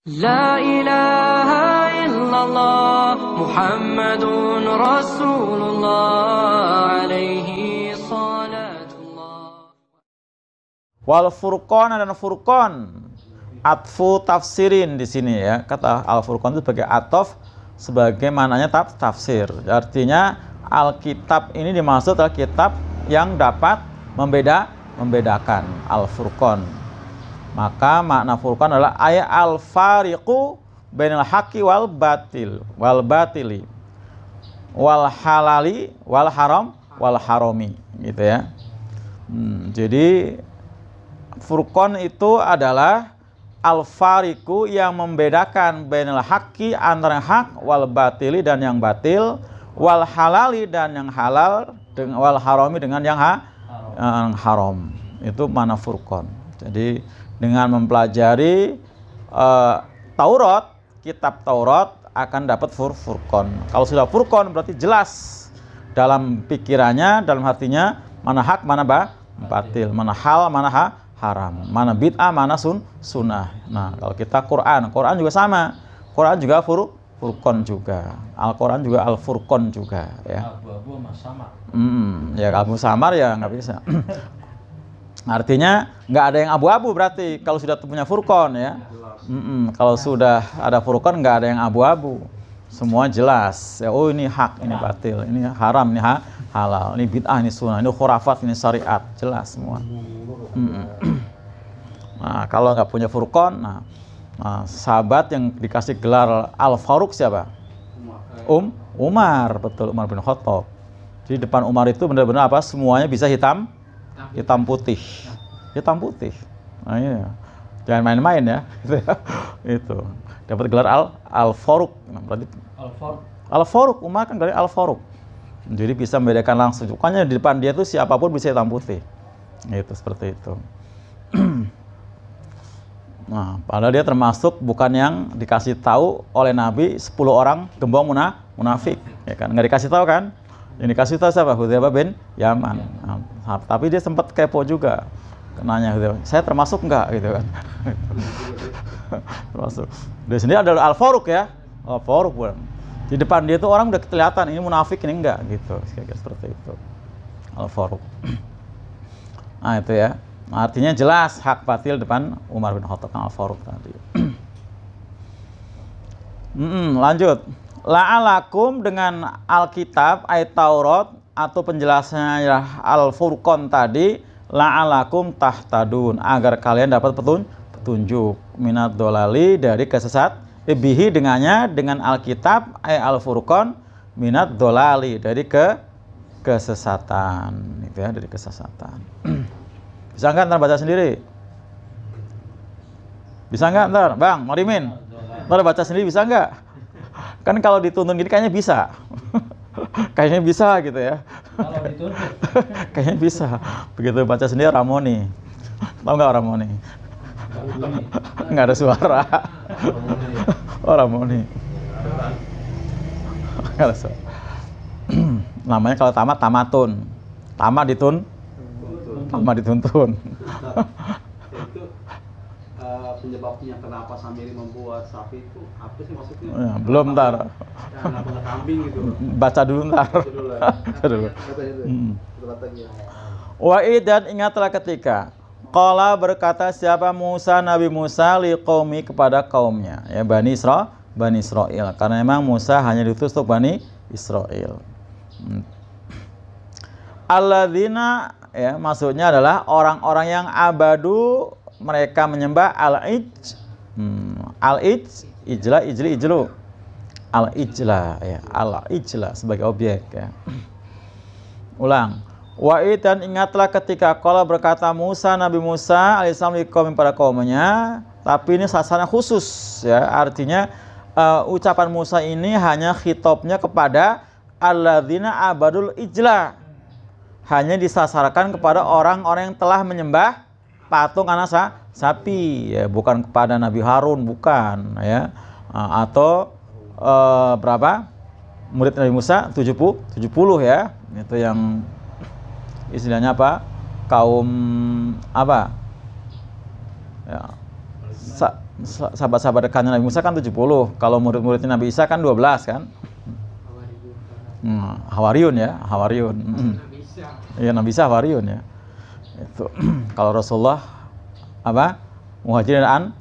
La ilaha illallah Muhammadun Rasulullah alaihi salatullah. Wal furqan dan furqan atfu tafsirin di sini ya. Kata al furqan itu sebagai atof, sebagai mananya tafsir. Artinya Alkitab ini dimaksud adalah kitab yang dapat membedakan al furqan. Maka makna furqan adalah ayat al-fariqu bainal haqqi wal batili wal halali wal haram wal harami gitu ya. Jadi furqan itu adalah al-fariqu yang membedakan bainal haqqi antara hak wal batili dan yang batil, wal halali dan yang halal, dengan wal harami dengan yang haram. Itu makna furqan. Jadi dengan mempelajari Taurat, kitab Taurat akan dapat furqan. Kalau sudah furqan berarti jelas dalam pikirannya, dalam hatinya, mana hak, mana batil, mana hal, mana haram, mana bid'ah, mana sunnah. Nah, kalau kita Quran juga sama. Quran juga furqan juga. Al-Quran juga al-furqan juga ya. Abu-abu sama samar. Ya abu samar ya nggak bisa. Artinya nggak ada yang abu-abu berarti kalau sudah punya furqan ya. Kalau sudah ada furqan nggak ada yang abu-abu, semua jelas ya. Oh ini hak, ini batil, ini haram, ini halal, ini bid'ah, ini sunnah, ini khurafat, ini syariat, jelas semua. Nah kalau nggak punya furqan, nah sahabat yang dikasih gelar Al-Faruq siapa? Umar, betul, Umar bin Khattab. Di depan Umar itu benar-benar apa? Semuanya bisa hitam putih. Nah, iya. Jangan main-main ya. Itu. Dapat gelar Al-Faruq. Nah, berarti Al-Faruq, Umar kan dari Al-Faruq. Jadi bisa membedakan langsung. Pokoknya di depan dia tuh siapapun bisa hitam putih. Itu seperti itu. Nah, padahal dia termasuk bukan yang dikasih tahu oleh Nabi 10 orang gembong munafik, ya kan? Nggak dikasih tahu kan? Yang dikasih tahu siapa? Hudzaifah bin Yaman. Nah, tapi dia sempat kepo juga. Nanya Hudzaifah, saya termasuk enggak gitu kan? Termasuk. Dia sendiri adalah Al-Faruq ya. Al-Faruq bukan. Di depan dia tuh orang udah kelihatan ini munafik ini enggak gitu. Kira-kira seperti itu. Al-Faruq. Nah, itu ya. Nah, artinya jelas hak batil depan Umar bin Khattab Al-Faruq tadi. Lanjut. La'alakum dengan Alkitab ayat Taurat atau penjelasannya Al-Furqan tadi, la'alakum tahtadun, agar kalian dapat petunjuk minad dolali dari kesesat, bihi dengannya, dengan Alkitab ayat Al-Furqan minad dolali dari kesesatan itu ya, dari kesesatan. Bisa nggak ntar baca sendiri? Bisa nggak ntar Bang Marimin? Ntar baca sendiri bisa nggak? Kan kalau dituntun gini kayaknya bisa. Kayaknya bisa gitu ya. Kalau dituntun Kayaknya bisa. Begitu baca sendiri Ramoni. Tahu nggak Ramoni? Nggak ada suara. Oh Ramoni. Nggak ada suara. Namanya kalau tamat tamatun. Tama dituntun. Penyebabnya kenapa Samiri membuat sapi itu apa sih maksudnya? Ya, belum ntar. Kenapa nggak kambing gitu? Baca dulu ntar. Baca dulu. Dan ingatlah ketika qala berkata siapa Musa, Nabi Musa liqaumi kepada kaumnya ya Bani Israil. Karena memang Musa hanya diutus untuk Bani Israil. Alladzina ya maksudnya adalah orang-orang yang abadu, mereka menyembah ijlu sebagai objek ya. Ulang. Dan ingatlah ketika qala berkata Musa, Nabi Musa alaihissalam liqaumi pada kaumnya, tapi ini sasarannya khusus ya. Artinya ucapan Musa ini hanya khitabnya kepada alladzina abadul ijla. Hanya disasarkan kepada orang-orang yang telah menyembah patung anak sapi ya, bukan kepada Nabi Harun, bukan ya. Atau berapa murid Nabi Musa? 70 ya. Itu yang istilahnya apa? Kaum apa? Ya. sahabat-sahabat dekatnya Nabi Musa kan 70. Kalau murid-muridnya Nabi Isa kan 12 kan. Hawariyun ya, Hawariyun. Iya, Nabi Isa Hawariyun ya. Itu. Kalau Rasulullah apa? Muhajirin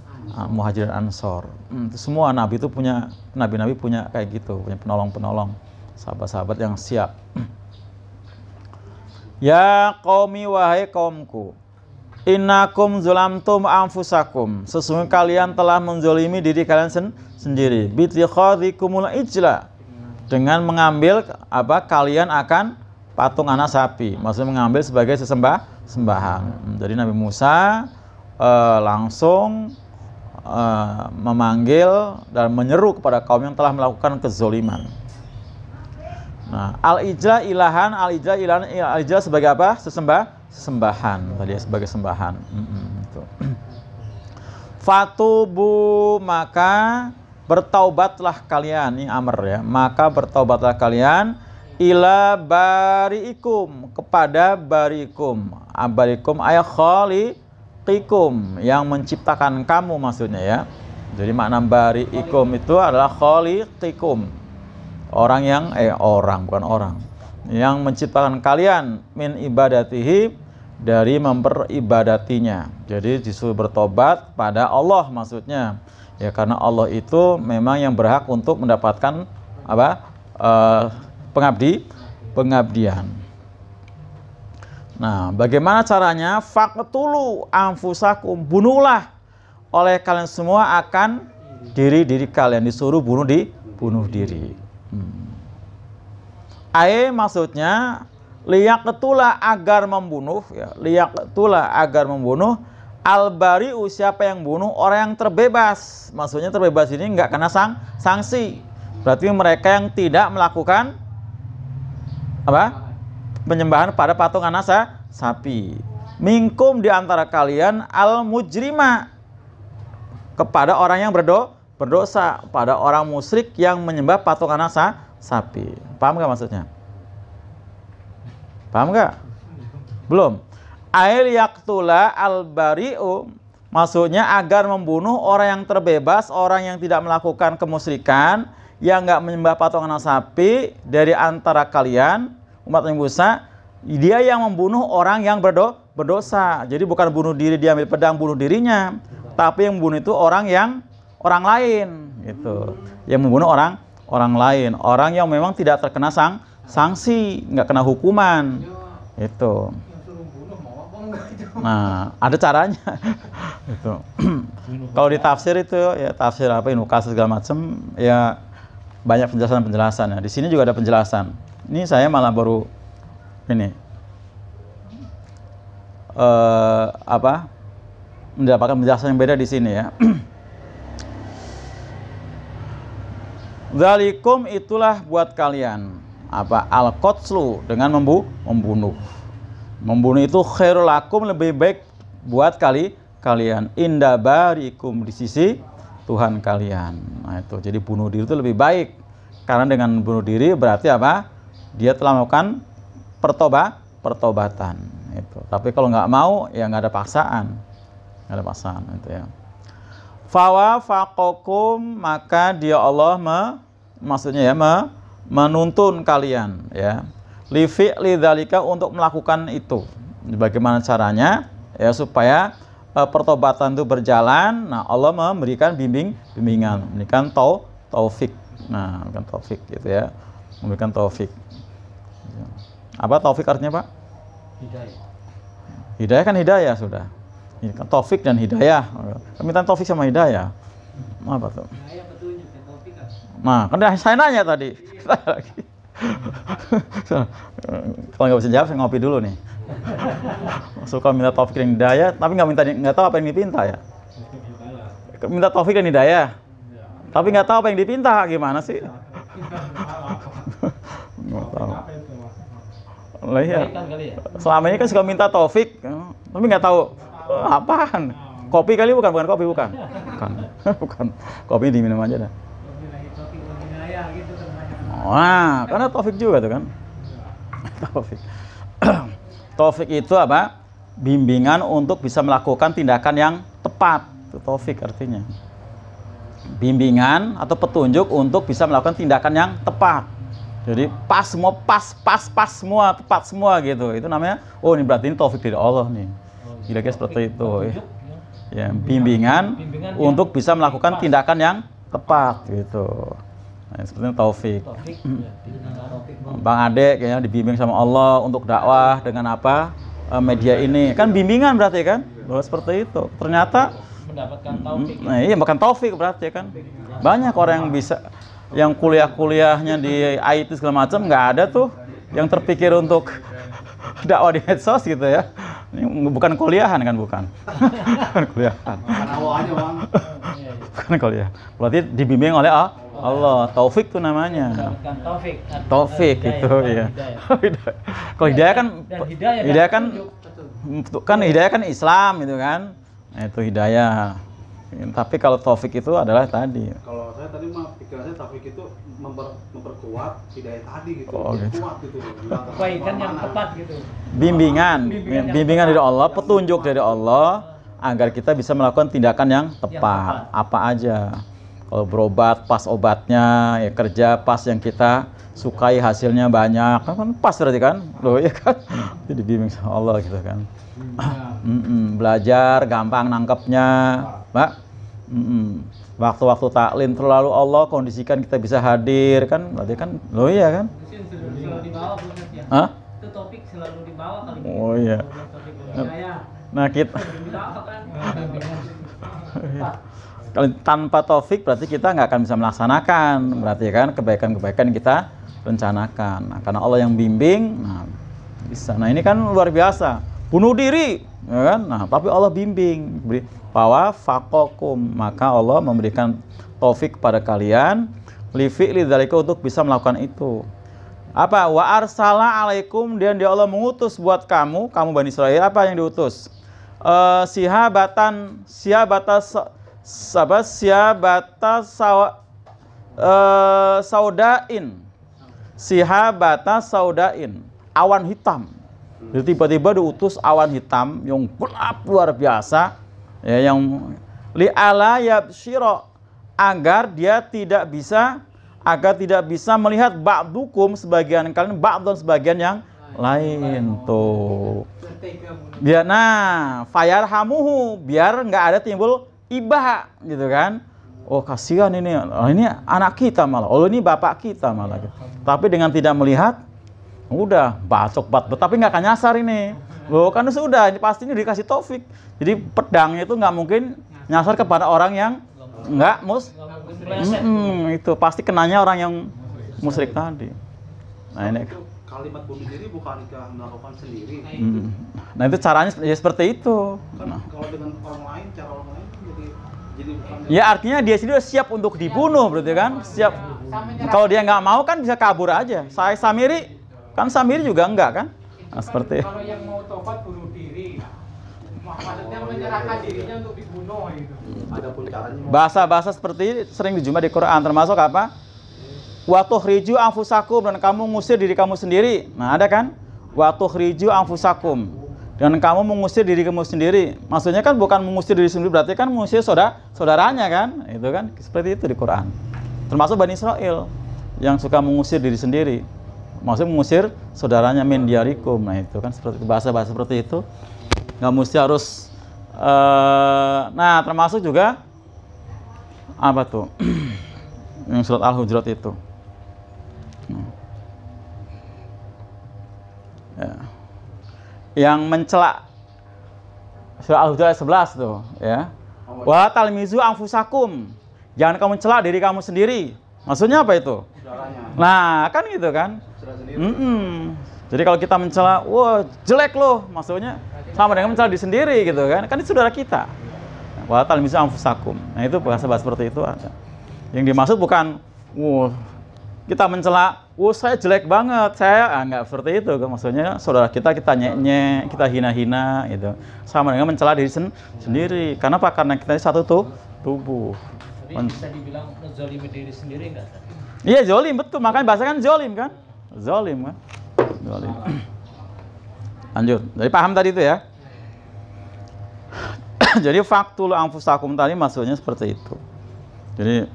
Ansor. Itu semua nabi itu punya, nabi-nabi punya kayak gitu, punya penolong-penolong, sahabat-sahabat yang siap. Ya qaumi, wahai kaumku, innakum zulamtum anfusakum, sesungguhnya kalian telah menzolimi diri kalian sendiri, bittikhadhikumul ijla, dengan mengambil apa, kalian akan patung anak sapi, maksudnya mengambil sebagai sembahan. Jadi Nabi Musa langsung memanggil dan menyeru kepada kaum yang telah melakukan kezoliman. Nah, al-ijla ilahan, al-ijla sebagai apa? Sesembahan. Tadi sebagai sembahan. Fatubu, maka bertaubatlah kalian, ini amr ya. Maka bertaubatlah kalian ila bariikum, kepada bariikum. Bariikum ay khaliqikum, yang menciptakan kamu maksudnya ya. Jadi makna bariikum itu adalah khaliqikum. Orang yang bukan orang yang menciptakan kalian, min ibadatihi, dari memperibadatinya. Jadi disuruh bertobat pada Allah maksudnya ya, karena Allah itu memang yang berhak untuk mendapatkan apa, pengabdian. Nah, bagaimana caranya? Faqtulu anfusakum, bunuhlah oleh kalian semua akan diri kalian, disuruh bunuh diri. Maksudnya liyaqtula, agar membunuh ya, liyaqtula, agar membunuh, al-bari'u, siapa yang bunuh, orang yang terbebas. Maksudnya terbebas ini enggak kena sanksi. Berarti mereka yang tidak melakukan apa? Penyembahan pada patung anak sapi. Minkum, di antara kalian, al-mujrima, kepada orang yang berdosa, pada orang musyrik yang menyembah patung anak sapi. Paham nggak maksudnya? Paham nggak? Belum. Ail yaktula al-bari'u, maksudnya agar membunuh orang yang terbebas, orang yang tidak melakukan kemusyrikan, yang nggak menyembah patung anak sapi dari antara kalian, umat Nabi Musa. Dia yang membunuh orang yang berdosa. Jadi bukan bunuh diri, dia ambil pedang bunuh dirinya, tapi yang membunuh itu orang lain gitu. Yang membunuh orang lain, orang yang memang tidak terkena sanksi, nggak kena hukuman itu. Nah, ada caranya itu. Kalau di tafsir itu ya, tafsir apa, Ibnu Katsir segala macam ya, banyak penjelasan. Di sini juga ada penjelasan. Ini saya malah baru ini mendapatkan penjelasan yang beda di sini ya. Zalikum, itulah buat kalian apa, al-qatlu, dengan membunuh. Membunuh itu khairul lakum, lebih baik buat kalian, inda barikum, di sisi Tuhan kalian. Nah itu, jadi bunuh diri itu lebih baik, karena dengan bunuh diri berarti apa? Dia telah melakukan pertobatan. Itu. Tapi kalau nggak mau ya nggak ada paksaan, itu ya. Fawafaqakum, maka dia Allah maksudnya ya, menuntun kalian ya, li fi'li dzalika, untuk melakukan itu. Bagaimana caranya ya supaya pertobatan itu berjalan? Nah, Allah memberikan bimbingan, memberikan taufik. Nah, memberikan taufik gitu ya. Memberikan taufik. Apa taufik artinya, Pak? Hidayah. Hidayah kan hidayah sudah. Ini kan taufik dan hidayah. Minta taufik sama hidayah. Apa tuh? Nah, kan saya nanya tadi. Kalau nggak bisa jawab, saya ngopi dulu nih. Suka minta taufik dan hidayah, tapi nggak tahu apa yang dipinta ya. Minta taufik dan hidayah, tapi nggak tahu apa yang dipinta, gimana sih? Nggak tahu. Lah ya. Selama ini kan suka minta taufik, tapi nggak tahu apaan. Kopi kali bukan kopi, bukan. Kopi diminum aja dah. Wah, karena taufik juga tuh kan. Taufik. Taufik itu apa? Bimbingan untuk bisa melakukan tindakan yang tepat. Itu taufik artinya. bimbingan atau petunjuk untuk bisa melakukan tindakan yang tepat. Jadi pas semua, tepat semua gitu. Itu namanya, oh ini berarti ini taufik dari Allah nih. Kira-kira seperti itu. Ya, bimbingan untuk bisa melakukan tindakan yang tepat gitu. Nah, seperti taufik. Bang Ade kayaknya dibimbing sama Allah untuk dakwah dengan apa? Media ini. Kan bimbingan berarti kan? Bahwa seperti itu. Ternyata mendapatkan taufik. Nah, iya makan taufik berarti kan. Banyak orang yang bisa yang kuliahnya di IT segala macam nggak ada tuh yang terpikir untuk dakwah di medsos gitu ya. Ini bukan kuliahan kan bukan. Bukan kuliahan. Bang. Bukan kuliah. Berarti dibimbing oleh Allah. Taufik tuh namanya. Mendapatkan taufik. Taufik itu ya. Kalau hidayah kan hidayah kan Islam gitu kan. Nah, itu hidayah. Tapi kalau taufik itu adalah tadi. Kalau saya tadi mah pikirannya taufik itu memperkuat hidayah tadi gitu. Oh, gitu. Kuat gitu. Kebaikan yang tepat gitu. Bimbingan dari Allah, petunjuk dari Allah agar kita bisa melakukan tindakan yang tepat. Apa aja. Kalau berobat pas obatnya, ya kerja pas yang kita sukai hasilnya banyak. Kan pas berarti kan? Loh ya kan? Itu dibimbing sama Allah gitu kan. Belajar gampang nangkepnya, Mbak. Waktu-waktu taklim terlalu Allah kondisikan kita bisa hadir kan, berarti kan, loh iya kan? Selalu dibawa ya. Hah? Itu topik selalu dibawa kali. Oh iya. Nah kita kalau tanpa taufik berarti kita nggak akan bisa melaksanakan, berarti kan kebaikan-kebaikan kita rencanakan. Nah, karena Allah yang bimbing, nah bisa. Nah ini kan luar biasa. Bunuh diri, ya kan? Nah, tapi Allah bimbing, bahwa fakokum, maka Allah memberikan taufik kepada kalian, lifi'li dzalika untuk bisa melakukan itu. Apa? Wa arsala alaikum, dan dia Allah mengutus buat kamu Bani Israil, apa yang diutus? Saudain, awan hitam. Jadi tiba-tiba diutus awan hitam yang gelap luar biasa, ya, yang li'ala yabsyira, agar tidak bisa melihat ba'dukum, sebagian kalian, ba'dun sebagian yang lain tuh. Biar fayarhamuhu, biar nggak ada timbul ibah gitu kan. Oh kasihan ini anak kita malah, oh ini bapak kita malah. Tapi dengan tidak melihat, udah bacok, tapi nggak akan nyasar ini. Loh kan sudah, ini pasti ini dikasih taufik. Jadi pedangnya itu nggak mungkin nyasar kepada orang yang nggak itu pasti kenanya orang yang musyrik tadi. Nah ini kalimat bunuh diri bukan melakukan sendiri. Nah itu caranya ya seperti itu. Kan kalau dengan orang lain, cara orang lain jadi bukan. Ya artinya dia sendiri siap untuk dibunuh berarti kan, siap. Kalau dia nggak mau kan bisa kabur aja. Saya Samiri juga enggak kan? Nah, seperti kalau yang mau tobat bunuh diri, maksudnya menyerahkan dirinya untuk dibunuh gitu. Adapun caranya bahasa-bahasa seperti ini sering dijumpai di Quran, termasuk apa? Wa tukhriju anfusakum, dan kamu mengusir diri kamu sendiri. Nah, ada kan? Wa tukhriju anfusakum, dan kamu mengusir diri kamu sendiri. Maksudnya kan bukan mengusir diri sendiri, berarti kan mengusir saudaranya kan? Itu kan seperti itu di Quran. Termasuk Bani Israil yang suka mengusir diri sendiri. Maksudnya mengusir saudaranya min diyarikum. Nah itu kan seperti bahasa-bahasa seperti itu. Nggak mesti harus nah termasuk juga apa tuh? Yang surat Al-Hujurat itu. Ya. Yang mencela surat Al-Hujurat 11 tuh, ya. Wa talmizu anfusakum. Jangan kamu mencela diri kamu sendiri. Maksudnya apa itu? saudaranya. Nah, kan gitu kan? Jadi kalau kita mencela, wah jelek loh, maksudnya sama dengan mencela diri sendiri gitu kan? Kan itu saudara kita. Wa talmizu anfusakum. Nah itu bahasa-bahasa seperti itu ada. Yang dimaksud bukan, wah kita mencela, wah saya jelek banget, saya nggak seperti itu. Maksudnya saudara kita nyek-nyek, kita hina-hina gitu. Sama dengan mencela diri sendiri. Karena apa? Karena kita satu tubuh. Jadi bisa dibilang zalimi diri sendiri nggak? Iya zolim, betul. Makanya bahasa kan zolim kan? Zolim kan? Zolim. Lanjut. Jadi paham tadi itu ya? Jadi faktul anfusakum tadi maksudnya seperti itu. Jadi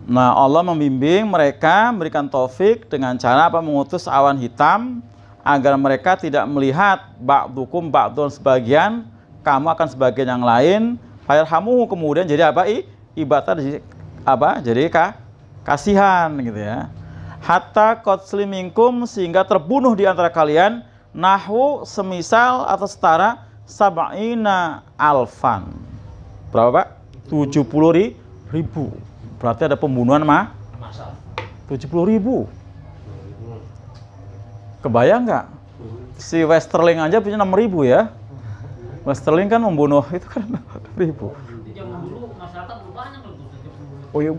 nah, Allah membimbing mereka, memberikan taufik dengan cara apa? Mengutus awan hitam agar mereka tidak melihat ba'dukum ba'dun sebagian, kamu akan sebagian yang lain. Fayarhamuhu, kemudian jadi apa? Ibadah jadi apa? Jadi kasihan gitu ya. Hatta qatsli minkum, sehingga terbunuh di antara kalian nahwu semisal atau setara sab'ina alfan. Berapa, Pak? 70.000. Berarti ada pembunuhan 70.000. Kebayang nggak? Si Westerling aja punya 6.000 ya. Westerling kan membunuh itu kan 6.000. Oh ya,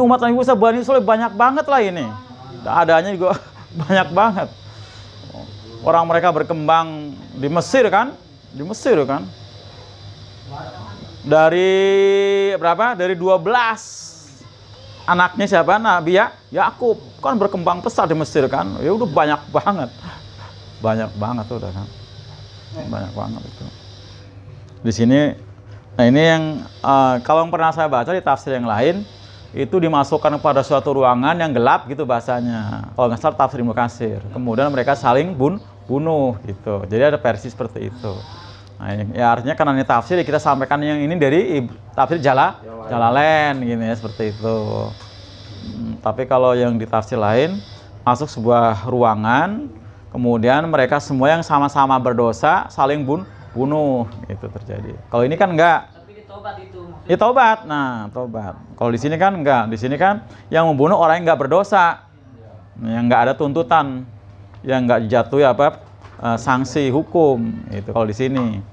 umat Nabi Musa Bani Israil banyak banget lah ini. Adanya juga banyak banget. Orang mereka berkembang di Mesir kan? Di Mesir kan? Dari berapa? Dari 12 anaknya siapa? Nabi Yakub kan berkembang pesat di Mesir kan? Ya udah banyak banget. Banyak banget udah kan. Banyak banget itu. Di sini nah ini yang kalau pernah saya baca di tafsir yang lain itu dimasukkan pada suatu ruangan yang gelap gitu bahasanya. Kalau nggak salah tafsir Ibnu Katsir. Kemudian mereka saling bunuh gitu. Jadi ada versi seperti itu. Nah, ya artinya karena ini tafsir kita sampaikan yang ini dari tafsir Jalalain gini ya, seperti itu. Tapi kalau yang di tafsir lain masuk sebuah ruangan, kemudian mereka semua yang sama-sama berdosa saling bunuh itu terjadi. Kalau ini kan enggak. Tapi ditobat itu. Ya tobat. Nah, tobat. Kalau di sini kan enggak. Di sini kan yang membunuh orang yang enggak berdosa. Yang enggak ada tuntutan. Yang enggak dijatuhi sanksi hukum itu kalau di sini.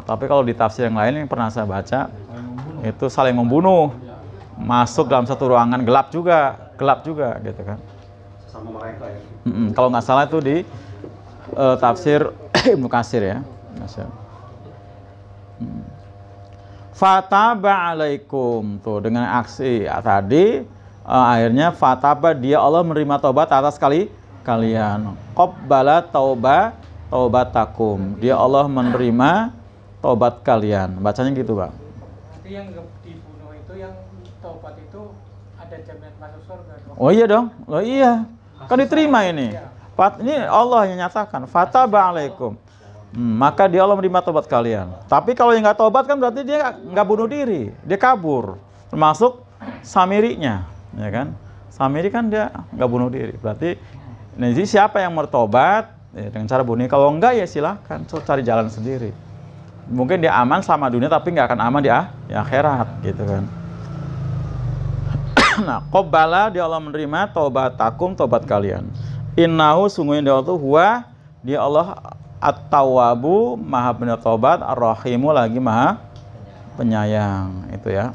Tapi kalau di tafsir yang lain yang pernah saya baca itu saling membunuh. Masuk dalam satu ruangan gelap juga gitu kan. Sama mereka ya. Kalau nggak salah itu di tafsir Ibnu Katsir ya. Fataba alaikum, tuh dengan aksi tadi akhirnya fataba, dia Allah menerima taubat atas kalian. Qabbala taubatakum, dia Allah menerima taubat kalian. Bacanya gitu, Pak. Berarti yang dibunuh itu, yang taubat itu ada jaminan masuk surga dong? Oh iya dong. Oh iya. Kan diterima ini. Ini Allah yang nyatakan fataba alaikum. Maka dia Allah menerima tobat kalian. Tapi kalau yang nggak tobat kan berarti dia nggak bunuh diri, dia kabur. Termasuk Samirinya, ya kan? Samiri kan dia nggak bunuh diri. Berarti jadi siapa yang bertobat ya, dengan cara bunuh? Kalau enggak ya silahkan, cari jalan sendiri. Mungkin dia aman selama dunia, tapi nggak akan aman di akhirat, gitu kan? Nah, qabbala, dia Allah menerima taubatakum, tobat kalian. Innahu, sungguhnya dia Allah huwa, dia Allah At-Tawwabu, maha benar tobat, Ar-Rahimu, lagi maha penyayang. Itu ya.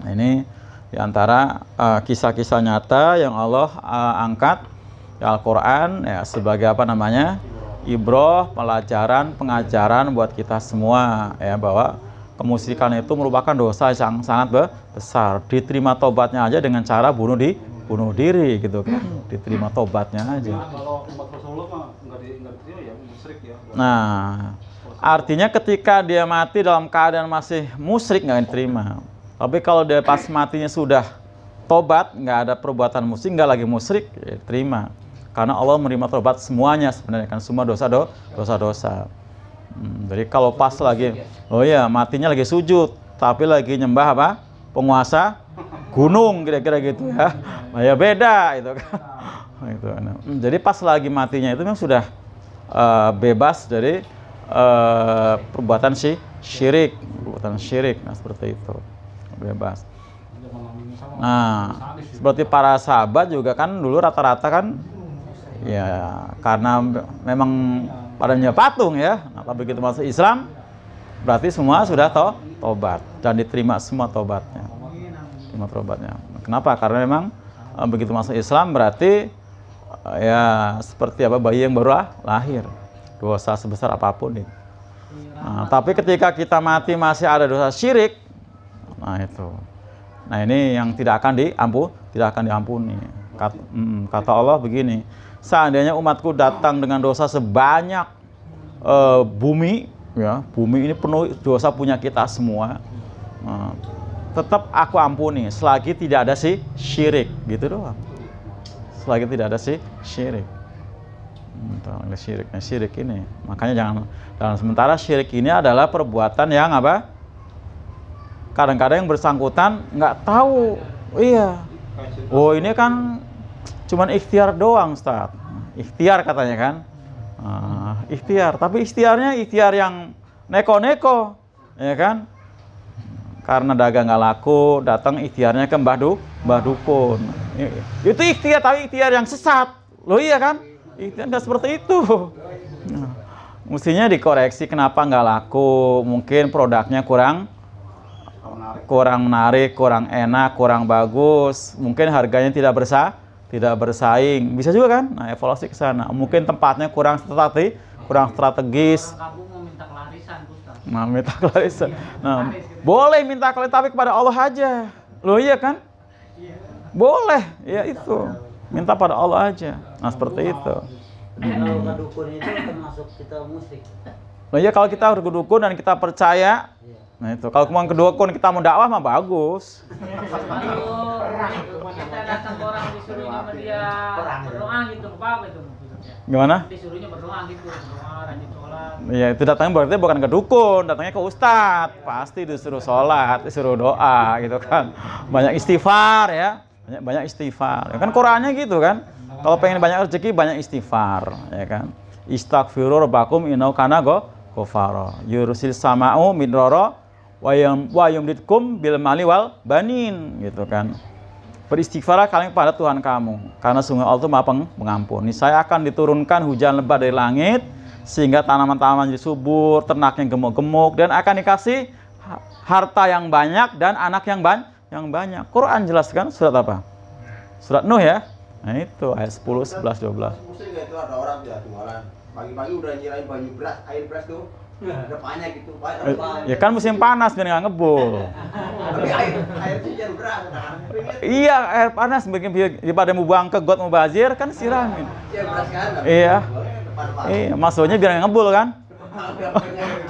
Nah, ini diantara kisah-kisah nyata yang Allah angkat di Al-Quran ya, sebagai apa namanya, ibrah, pelajaran, pengajaran buat kita semua ya, bahwa kemusyrikan itu merupakan dosa yang sangat besar. Diterima tobatnya aja dengan cara bunuh diri gitu kan. Diterima tobatnya aja. Kalau umat Rasulullah mah nggak diterima ya, musyrik ya. Nah, artinya ketika dia mati dalam keadaan masih musyrik nggak diterima. Tapi kalau dia pas matinya sudah tobat, nggak ada perbuatan musyrik, nggak lagi musyrik, ya diterima. Karena Allah menerima tobat semuanya sebenarnya kan, semua dosa-dosa. Jadi kalau pas lagi, oh ya matinya lagi sujud, tapi lagi nyembah apa? Penguasa gunung kira-kira gitu ya. Nah, ya beda itu kan. Itu. Jadi pas lagi matinya itu memang sudah bebas dari perbuatan syirik, nah seperti itu, bebas. Nah, seperti para sahabat juga kan dulu rata-rata kan ya karena memang padanya patung ya. Nah, tapi begitu masuk Islam berarti semua sudah tobat dan diterima semua tobatnya. Kenapa? Karena memang begitu masuk Islam berarti ya seperti apa bayi yang baru lahir, dosa sebesar apapun itu. Nah, tapi ketika kita mati masih ada dosa syirik, nah itu. Nah ini yang tidak akan diampuni. Kata Allah begini, seandainya umatku datang dengan dosa sebanyak bumi, ya bumi ini penuh dosa punya kita semua. tetap aku ampuni selagi tidak ada syirik, gitu doang. Selagi tidak ada syirik. Nah, syirik ini, makanya jangan. Dan sementara syirik ini adalah perbuatan yang apa? Kadang-kadang yang bersangkutan nggak tahu. Iya. Oh, ini kan cuman ikhtiar doang, Ustaz. Ikhtiar katanya kan. Ikhtiar, tapi ikhtiar yang neko-neko, ya kan? Karena dagang nggak laku, datang ikhtiarnya ke Mbah Dukun. Itu ikhtiar, tapi ikhtiar yang sesat. Loh iya kan? Ikhtiar nggak seperti itu. Nah, mestinya dikoreksi kenapa nggak laku. Mungkin produknya kurang menarik, kurang enak, kurang bagus. Mungkin harganya tidak bersaing. Bisa juga kan? Nah, evaluasi ke sana. Mungkin tempatnya kurang strategis. Kamu mau minta kelarisan, Ustaz. Nah, minta kelarisan. Nah, boleh minta kelarisan tapi kepada Allah aja. Loh iya kan? Boleh, ya itu. Minta pada Allah aja. Nah, seperti itu. Kalau ke dukun itu termasuk kita musyrik. Nah, ya kalau kita harus ke dukun dan kita percaya. Nah, itu. Kalau mau ke dukun kita mau dakwah mah bagus. Kita datang ke orang disuruh sama dia berdoa gitu, apa itu? Gimana? Disuruhnya berdoa gitu, berdoa, rajin sholat. Ya itu datangnya berarti bukan ke dukun, datangnya ke ustadz. Pasti disuruh sholat, disuruh doa gitu kan. Banyak istighfar ya, banyak istighfar. Ya kan Qurannya gitu kan. Kalau pengen banyak rezeki banyak istighfar, ya kan. Istaghfiru rabbakum innahu kana ghafara. Yursil sama'u midrara wa yumditkum bil mali wal banin gitu kan. Beristighfarlah kalian kepada Tuhan kamu, karena sungguh Allah itu Maha Pengampun. Saya akan diturunkan hujan lebat dari langit sehingga tanaman-tanaman jadi subur, ternaknya gemuk-gemuk, dan akan dikasih harta yang banyak dan anak yang banyak. Quran jelaskan surat apa? Surat Nuh ya. Nah itu ayat 10, 11, 12. Musik itu ada orang dia jualan. Pagi-pagi udah nyirain baju beras, air beras tuh. Depannya gitu, Pak. Ya kan musim panas biar nggak ngebul. Tapi air hujan beras. Iya, air panas daripada mau buang ke got mubazir kan siramin. Iya, beras kan. Iya. Iya, maksudnya biar nggak ngebul kan?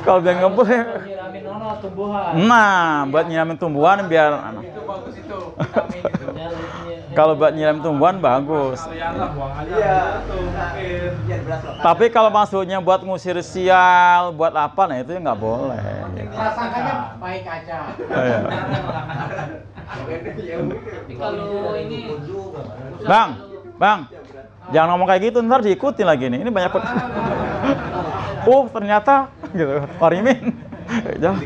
Kalau biar ngebul ya. Nyiramin tumbuhan. Nah, buat nyiramin tumbuhan biar Itu bagus itu, vitamin itu. kalau buat nyiramin tumbuhan bagus. Iya, hujan beras loh. Tapi kalau maksudnya buat ngusir sial, buat apa, nah itu ya nggak boleh. Rasanya baik aja. Iya. Tapi kalau ini Bang, jangan ngomong kayak gitu, ntar diikutin lagi nih. Ini banyak ternyata gitu, Warimin. Jangan.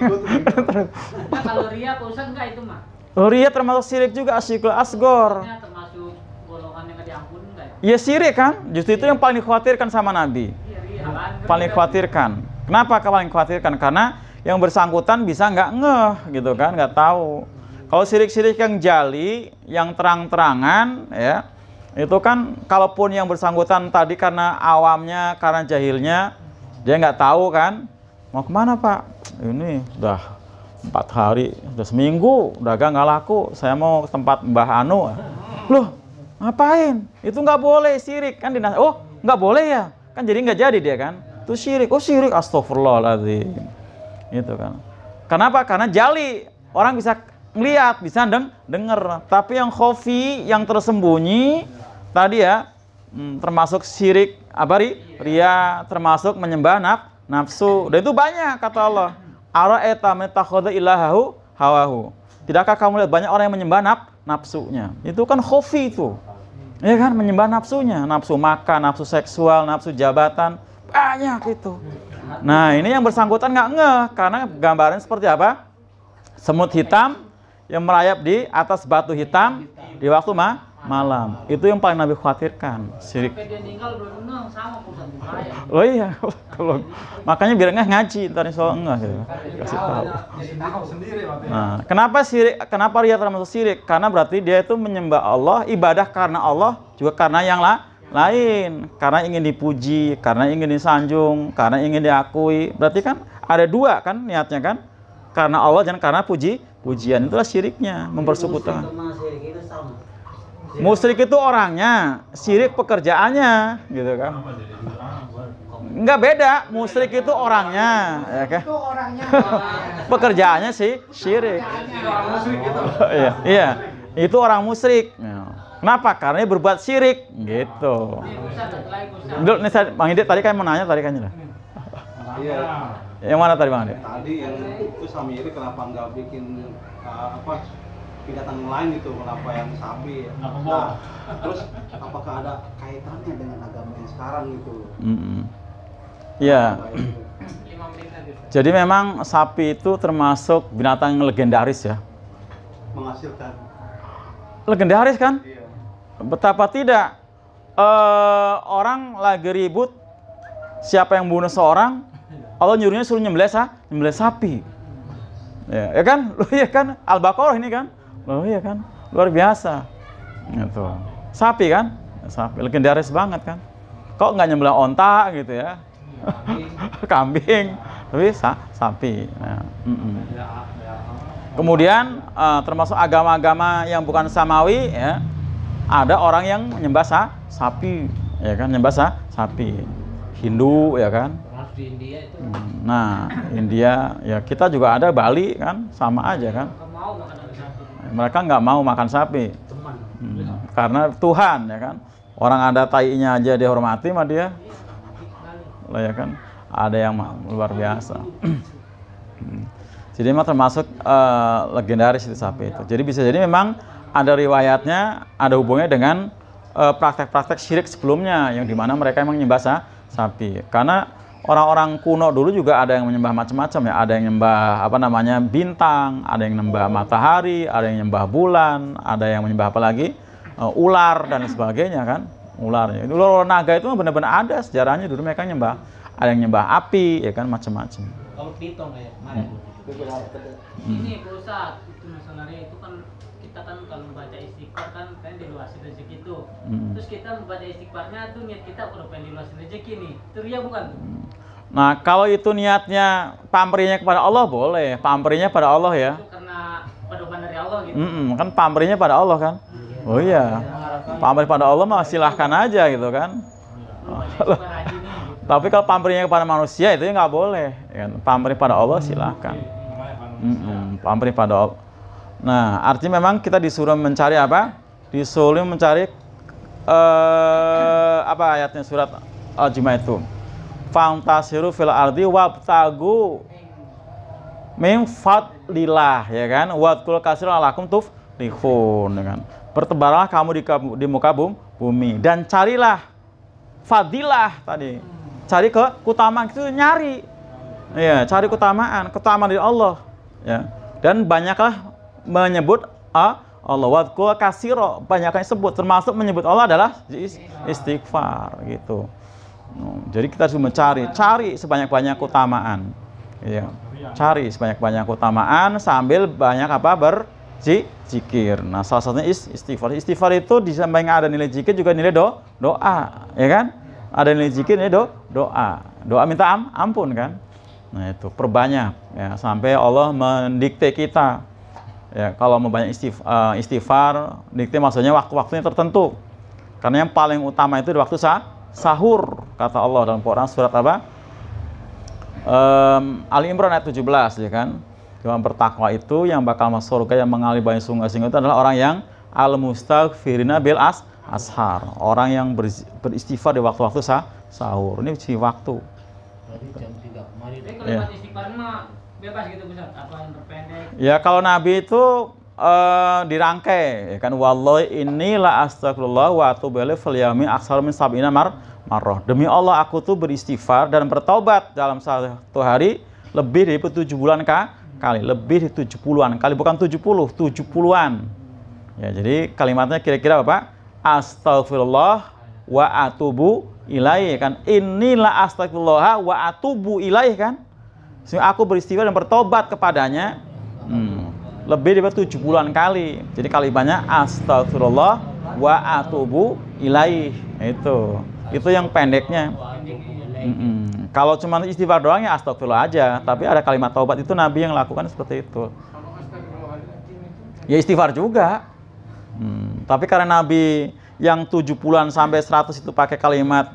Nah, kalau ria Pak Ustaz enggak itu mah? Ria termasuk syirik juga, asyikul asgor. Ini termasuk golongan yang diampuni enggak ya? Iya syirik kan? Justru itu yang paling dikhawatirkan sama Nabi. Iya, ria kan. Paling dikhawatirkan. Kenapa paling dikhawatirkan? Karena yang bersangkutan bisa nggak ngeh gitu kan, nggak tahu. Kalau syirik-syirik yang jali, yang terang-terangan ya, itu kan kalaupun yang bersangkutan tadi karena awamnya, karena jahilnya, dia nggak tahu kan, mau kemana Pak? Ini udah 4 hari, udah seminggu, dagang nggak laku, saya mau ke tempat Mbah Anu. Loh, ngapain? Itu nggak boleh, syirik kan dinas. Oh, nggak boleh ya? Kan jadi nggak jadi dia kan? Itu syirik. Oh syirik, astagfirullahaladzim. Itu kan. Kenapa? Karena jali, orang bisa ngelihat, bisa denger. Tapi yang khafi, yang tersembunyi tadi ya, termasuk syirik, ria, termasuk menyembah nafsu. Dan itu banyak kata Allah. Ara'aita man ittakhadha ilahahu hawahu. Tidakkah kamu lihat banyak orang yang menyembah nafsunya? Itu kan khafi itu. Ya kan, menyembah nafsunya, nafsu makan, nafsu seksual, nafsu jabatan, banyak itu. Nah, ini yang bersangkutan nggak ngeh karena gambaran seperti apa? Semut hitam yang merayap di atas batu hitam di waktu malam. Itu yang paling Nabi khawatirkan. Syirik. Sampai dia meninggal belum ngeh sama Ustaz bahaya. Oh iya, kalau makanya biar nggak ngaji, ntar soal enggak gitu. Kasih tahu. Jadi tahu sendiri waktu Nah, kenapa syirik? Kenapa ria termasuk syirik? Karena berarti dia itu menyembah Allah, ibadah karena Allah, juga karena yang lain. Karena ingin dipuji, karena ingin disanjung, karena ingin diakui. Berarti kan ada dua kan niatnya kan? Karena Allah dan karena pujian. Itulah syiriknya, mempersekutukan. Musyrik itu orangnya, syirik pekerjaannya, gitu kan? Enggak beda, musyrik itu orangnya, ya kan? Itu orangnya. Pekerjaannya sih syirik. Orang musyrik gitu. Iya, iya. Itu orang musyrik. Ya. Kenapa? Karena dia berbuat syirik, gitu. Dulu nih Bang Ide tadi kan mau nanya tadi kan ya. Iya. Yang mana tadi Bang Ide? Tadi yang itu Samiri kenapa nggak bikin apa binatang lain itu, kenapa yang sapi? Nah, terus apakah ada kaitannya dengan agama yang sekarang gitu? Iya. Apa itu? Jadi memang sapi itu termasuk binatang yang legendaris ya. Menghasilkan. Legendaris kan? Iya. Betapa tidak orang lagi ribut siapa yang bunuh seorang, Allah nyuruhnya suruh nyembelih sapi. Ya kan? Loh iya kan? Al-Baqarah ini kan? Loh iya kan? Luar biasa. Gitu. Sapi kan? Sapi legendaris banget kan? Kok nggak nyembelih onta gitu ya? Kambing. Tapi sapi. Nah, Kemudian termasuk agama-agama yang bukan samawi ya, ada orang yang menyembah sapi, ya kan, nyembah sapi. Hindu ya kan. Termasuk di India itu. Nah, India ya kita juga ada, Bali kan sama aja kan. Mau makan sapi. Mereka nggak mau makan sapi. Teman. Karena Tuhan ya kan. Orang ada tainya aja dihormati sama dia. Lah ya kan. Ada yang luar biasa. Jadi memang termasuk legendaris itu sapi itu. Jadi bisa jadi memang ada riwayatnya, ada hubungannya dengan praktek-praktek syirik sebelumnya yang dimana mereka memang menyembah sapi. Karena orang-orang kuno dulu juga ada yang menyembah macam-macam ya. Ada yang menyembah apa namanya bintang, ada yang menyembah matahari, ada yang menyembah bulan, ada yang menyembah apa lagi ular dan sebagainya kan. Ular. Ular naga itu benar-benar ada sejarahnya dulu mereka nyembah. Ada yang nyembah api ya kan macam-macam. Kalau pitong kayak kemarin. Ini Pak Ustadz, itu masalahnya itu kan kita kan kalau membaca istighfar kan diluasin rezeki itu. Terus kita membaca istighfarnya tuh niat kita udah pengen diluasin rezeki nih. Itu ria bukan? Nah, kalau itu niatnya pamrihnya kepada Allah boleh, pamrihnya pada Allah ya. Itu karena pedoman dari Allah gitu. Kan pamrihnya pada Allah kan. Oh iya. Pamrih pada Allah mah silahkan aja gitu kan. Tapi kalau pamrihnya kepada manusia itu ya nggak boleh. Ya, pamrih pada Allah silahkan. Pamrih pada Allah. Nah, artinya memang kita disuruh mencari apa? Disuruh mencari apa ayatnya surat Al-Jumu'ah itu. Fantasiru fil ardi wabtagu min fadlillah ya kan? Wadkul katsiran lakum tuflihun ya kan? Bertebaranlah kamu di muka bumi dan carilah fadilah tadi. Cari keutamaan itu nyari. Ya, cari keutamaan dari Allah ya. Dan banyaklah menyebut Allah. Wadkul katsira, banyaknya sebut termasuk menyebut Allah adalah istighfar gitu. Jadi kita harus cari sebanyak-banyak keutamaan. Ya. Cari sebanyak-banyak keutamaan sambil banyak apa berzikir. Nah, salah satunya istighfar. Istighfar itu di samping ada nilai zikir juga nilai doa, ya kan? Ada nilai zikir, nilai doa. Doa minta ampun kan? Nah, itu perbanyak ya sampai Allah mendikte kita. Ya, kalau mau banyak istighfar, dikte maksudnya waktu-waktunya tertentu. Karena yang paling utama itu di waktu sahur, kata Allah dalam Quran surat apa? Ali Imran ayat 17 ya kan. Yang bertakwa itu yang bakal masuk surga yang mengalir banyak sungai-sungai itu adalah orang yang al-mustaghfirina bil ashar, orang yang beristighfar di waktu-waktu sahur. Ini si waktu. Jadi jam 3 kemarin. Tapi kalau Ya. istighfar mah bebas gitu Ustaz, apa yang terpendek. Ya kalau Nabi itu dirangkai ya kan, wallahi inni la astagfirullah wa atubu ilaihi fil yaumi aktsara min sab'ina marrah. Demi Allah aku tuh beristighfar dan bertaubat dalam satu hari lebih dari 7 bulan kali, lebih dari 70-an kali, bukan 70, 70-an. Ya, jadi kalimatnya kira-kira apa? Astagfirullah wa atubu ilaihi kan. Inilah astagfirullah wa atubu ilaihi kan. Sehingga aku beristighfar dan bertobat kepadanya lebih dari 70-an kali. Jadi kalimatnya astagfirullah wa atubu ilaihi. Itu yang pendeknya. Kalau cuma istighfar doang ya astagfirullah aja, tapi ada kalimat taubat itu Nabi yang lakukan seperti itu. Ya istighfar juga. Tapi karena Nabi yang 70-an sampai 100 itu pakai kalimat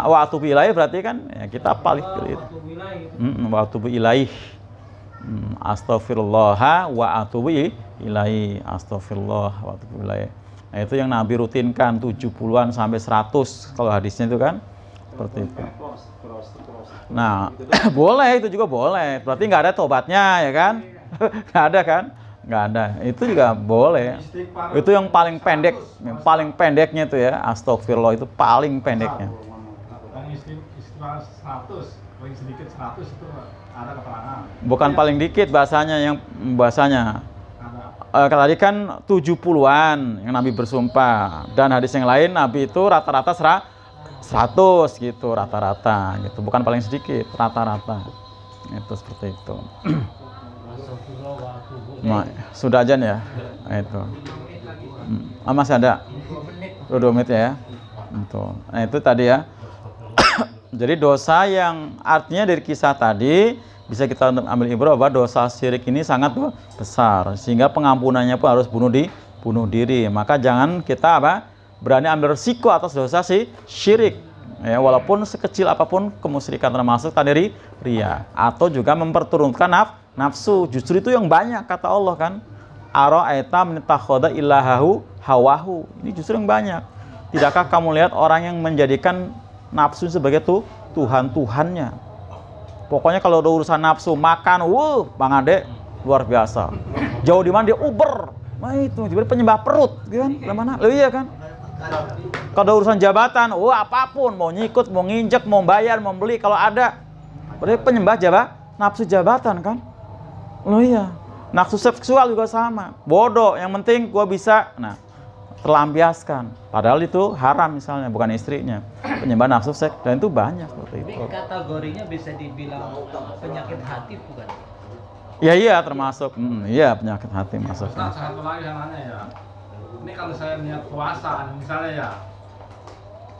Wa atubu ilaih berarti kan ya kita paling gitu. Wa atubu ilaih. Astaghfirullah wa atubu ilaih. Astagfirullah wa atubu ilaih. Nah, itu yang Nabi rutinkan 70-an sampai 100 kalau hadisnya itu kan seperti itu. Nah, boleh, itu juga boleh. Berarti nggak ada tobatnya ya kan? Nggak ada kan? Nggak ada. Itu juga boleh. Itu yang paling pendek, yang paling pendeknya itu ya. Astagfirullah itu paling pendeknya. Istighfar 100, paling sedikit 100 itu ada keterangan. Bukan paling dikit bahasanya, yang bahasanya. Tadi kan 70-an yang Nabi bersumpah, dan hadis yang lain Nabi itu rata-rata 100 gitu, rata-rata gitu, bukan paling sedikit, rata-rata itu seperti itu. Nah, sudah aja ya. Nah, itu masih ada 2 menit ya. Nah, itu tadi ya. Jadi dosa yang artinya dari kisah tadi bisa kita ambil ibrah bahwa dosa syirik ini sangat besar, sehingga pengampunannya pun harus bunuh diri. Maka jangan kita berani ambil risiko atas dosa syirik ya, walaupun sekecil apapun kemusyrikan, termasuk tadi riya atau juga memperturunkan nafsu. Justru itu yang banyak kata Allah kan, ara'aita man ittakhadha ilahahu hawahu. Ini justru yang banyak. Tidakkah kamu lihat orang yang menjadikan nafsu sebagai Tuhannya? Pokoknya kalau ada urusan nafsu makan, Bang Ade luar biasa. Jauh di mana dia uber. Nah itu jadi penyembah perut, kan? Mana? Loh iya kan? Kalau ada urusan jabatan, apapun, mau nyikut, mau nginjek, mau bayar, mau beli, kalau ada, berarti penyembah nafsu jabatan kan? Loh iya. Nafsu seksual juga sama. Bodoh, yang penting gua bisa. Nah, terlampiaskan. Padahal itu haram misalnya, bukan istrinya. Penyembah nafsu seks, dan itu banyak seperti itu. Tapi kategorinya bisa dibilang penyakit hati bukan? Ya iya termasuk. Iya penyakit hati masuk. Ustaz, satu lagi yang nanya ya. Ini kalau saya niat puasa misalnya ya.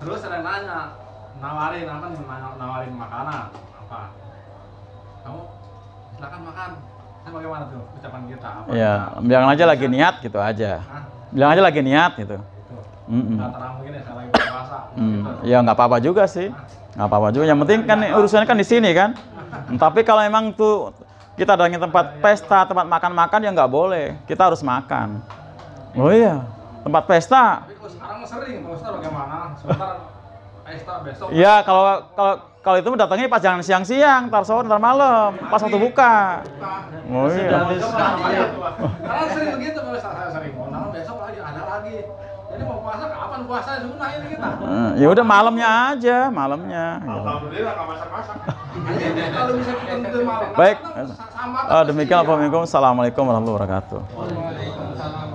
Terus ada yang nanya, nawarin makanan apa? Kamu silakan makan. Itu bagaimana tuh ucapan kita? Iya, bilang aja lagi niat gitu aja. Bilang aja lagi niat gitu. Terang begini saya lagi puasa. Ya nggak apa-apa juga sih, nggak apa-apa juga. Yang penting kan urusannya kan di sini kan. Tapi kalau emang tuh kita datangin tempat pesta, tempat makan-makan ya nggak boleh. Kita harus makan. Oh iya, tempat pesta. Tapi kalau sekarang sering, Pak Ustaz bagaimana? Sebentar pesta besok. Ya kalau itu datangnya pas jangan siang-siang, ntar sore, ntar malam, pas waktu buka. Oh iya. Karena sering begitu Pak Ustaz, saya sering. Mau besok lagi ada lagi. Jadi mau puasa kapan puasa sunnah ini kita? Ya udah malamnya aja, malamnya. Alhamdulillah nggak masak-masak. Kalau bisa kita malam. Baik. Demikian Assalamualaikum warahmatullahi wabarakatuh. Waalaikumsalam.